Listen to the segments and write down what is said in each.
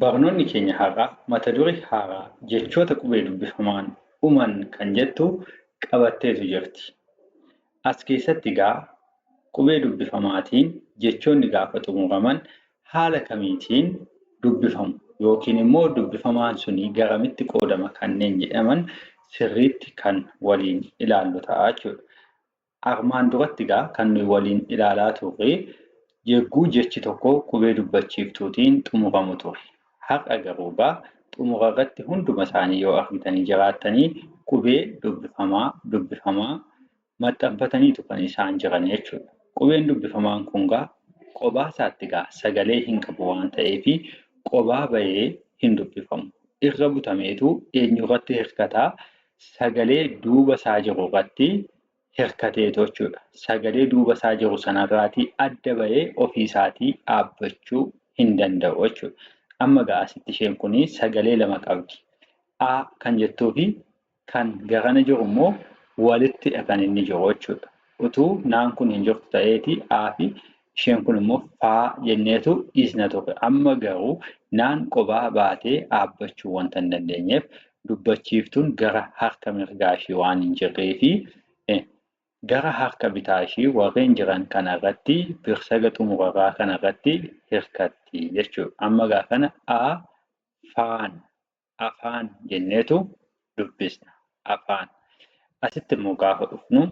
Barnoonni keenya har'aa mata duree haaraa jechoota qubee dubbifamaan uuman kan jettu qabatteetu jirti. As keessatti egaa qubee dubbifamaatiin jechoonni gaafa xumuraman haala kamiitiin dubbifamu yookiin immoo dubbifamaan suni garamitti qoodama kanneen jedhaman sirriitti kan waliin ilaallu ta'a jechuudha. Armaan duratti egaa kan nuyi waliin ilaalaa turre yegguu jechi tokko qubee dubbachiiftuutiin xumuramu ture. Har'a garuu egaa xumura irratti hunduma isaanii yoo argitanii jiraattanii qubee dubbifamaa maxxanfataniitu kan isaan jiran jechuudha. Qubeen dubbifamaan kun egaa kophaa isaatti egaa sagalee hin qabu waan ta'eef kophaa bahee hin dubbifamu. Irra butameetu eenyurratti hirkataa sagalee duuba isaa jiru irratti hirkateetu jechuudha. Sagalee duuba isaa jiru sanarraatii adda bahee ofii isaatii dhaabbachuu hin danda'u jechuudha. Amma egaa asitti isheen kun sagalee lama qabdi. A kan jettuu fi kan garana jiru immoo walittidha kan inni jiru jechuudha. Utuu naan kun hin jirtu ta'eeti A fi isheen kun immoo faa jenneetu dhiisna ture. Amma garuu naan kophaa baatee dhaabbachuu wanta hin dandeenyeef dubbachiiftuun gara harka mirgaa ishee waan hin jirree fi gara harka bitaa ishee warreen jiran kanarratti birsaga xumuraraa kanarratti hirkatti jechuudha. Amma egaa kana afaan jenneetu dubbisna. Afaan. Asitti immoo gaafa dhufnu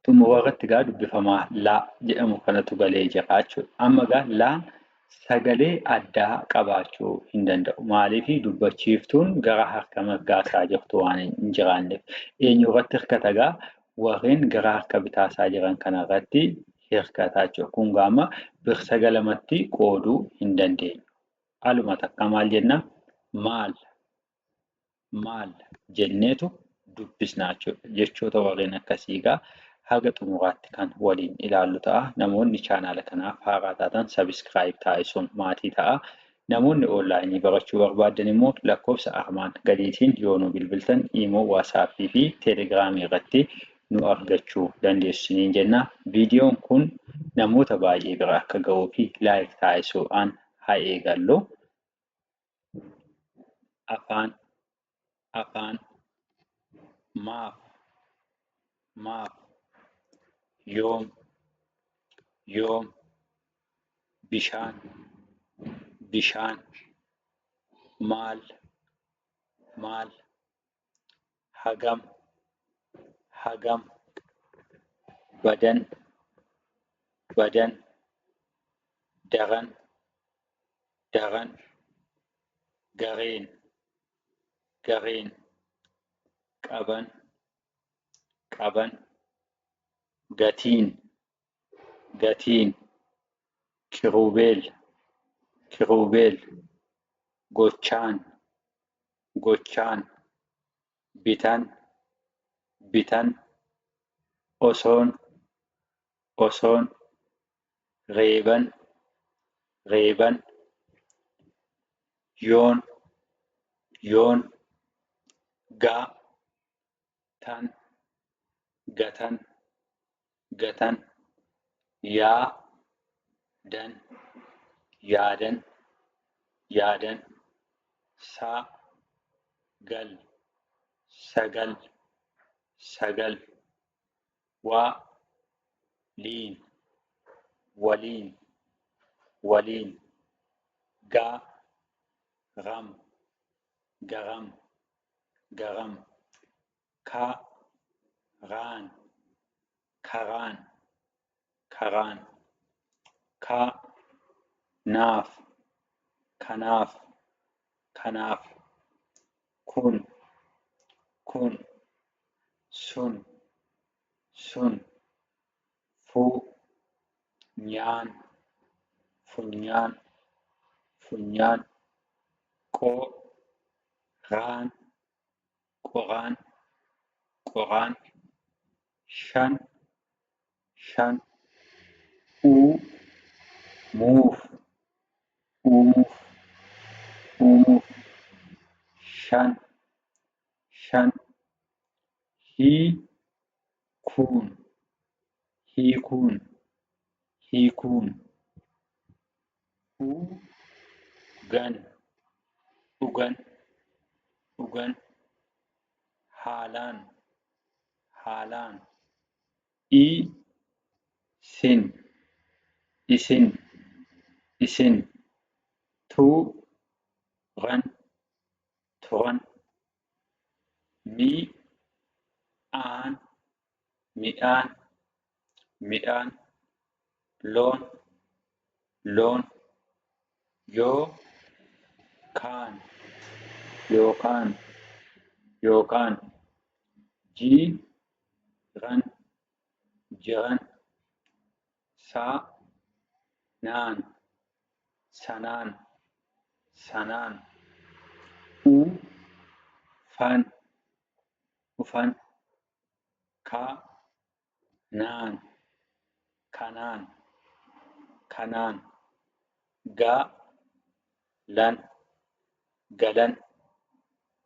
xumura irratti egaa dubbifamaa laa jedhamu kanatu galee jira jechuudha. Amma egaa laan sagalee addaa qabaachuu hin danda'u. Maaliif dubbachiiftuun gara harka mirgaa isaa jirtu waan hin jiraanneef. Eenyu irratti hirkata egaa warreen gara harka bitaa isaa jiran kanarratti hirkataa jechuudha. Kun gaama birsaga lamatti qooduu hin dandeenyu. Aluma takka maal jenna? Maal jenneetu dubbisnaa jechuudha. Jechoota warreen akkasii egaa haga xumuraatti kan waliin ilaallu ta'a. Namoonni chaanaala kanaaf haaraa taatan sabiskiraayib taasisuun maatii ta'a. Namoonni onlaayinii barachuu barbaadan immoo lakkoofsa armaan gadiitiin yoo nu bilbiltan iimoo, waasaappii fi teelegiraamii irratti nu argachuu dandeessiniin jenna. Viidiyoon kun namoota baay'ee bira akka ga'uu fi laayik taasisuudhaan haa eegallu. Afaan maaf yoom bishaan maal hagam badan daran gareen qaban gatiin kiruubeel gochaan bitan osoon reeban yoon gatan yaadan sagal waliin garam karaan kanaaf kun sun funyaan qoraan shan uumuuf shan hiikuun gan, dhugan, dhugan, haalaan, haalaan, isin, isin, isin, turan, turan, mi'aan, mi'aan, mi'aan, loon, loon, yookaan, yookaan, yookaan, jiran, jiran, sanaan, sanaan, sanaan, dhufan, dhufan, kanaan, kanaan, kanaan, galan, galan,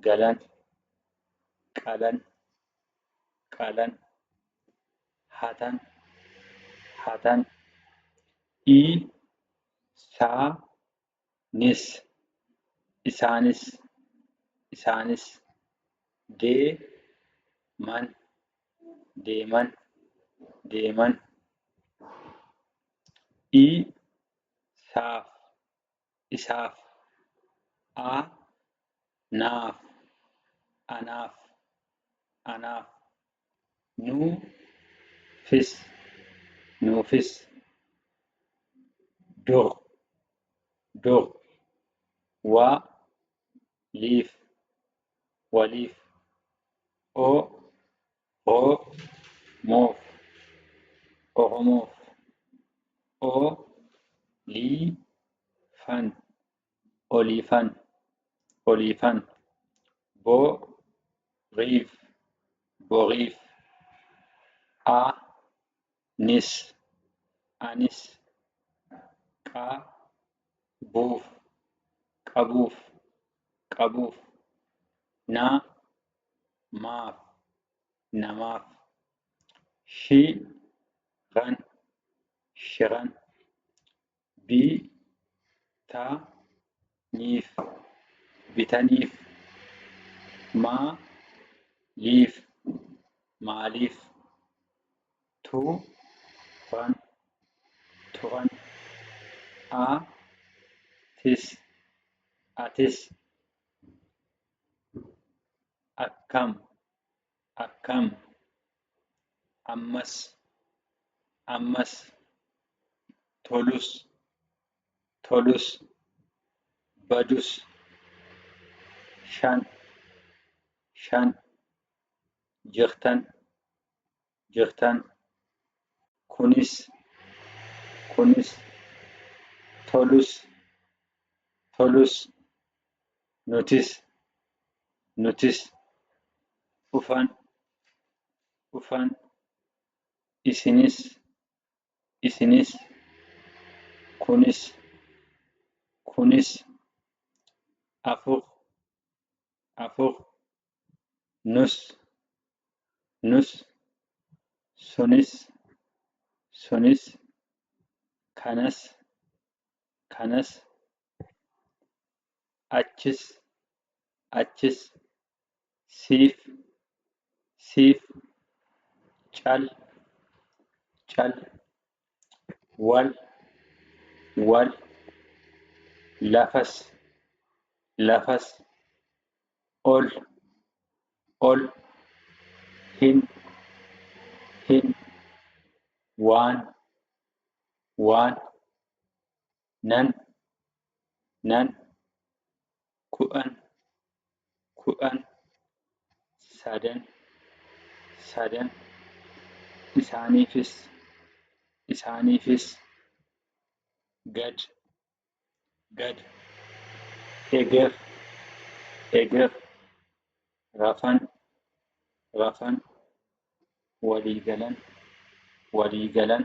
galan, qalan, qalan, hatan, hatan, isaanis, isaanis, isaanis, deeman, deeman, deeman, isaaf, isaaf, anaaf, anaaf, anaaf, nuufis, nuufis, dur, dur, waliif, waliif, oromoof, oromoof, oliifan, oliifan, oliifan, boriif, boriif, anis, anis, qabuuf, qabuuf, qabuuf, namaaf, namaaf, shiran, shiran, bitaniif, bitaniif, maaliif, maaliif, turan, turan, atis, atis, akkam, akkam, ammas, ammas, tolus, tolus, badus, shan, shan, jirtan, jirtan, kunis, kunis, tolus, tolus, nutis, nutis, dhufan, dhufan, isinis, isinis, kunis, kunis, afur, afur, nus, nus, sunis, sunis, kanas, kanas, achis, achis, siif, siif, cal, cal, wal, wal, lafas, lafas, ol, ol, hin, hin, waan, waan, nan, nan, kudhan, kudhan, sadan, sadan, isaaniifis, isaaniifis, gad, gad, eger, eger, rafan, rafan, walii galan, walii galan,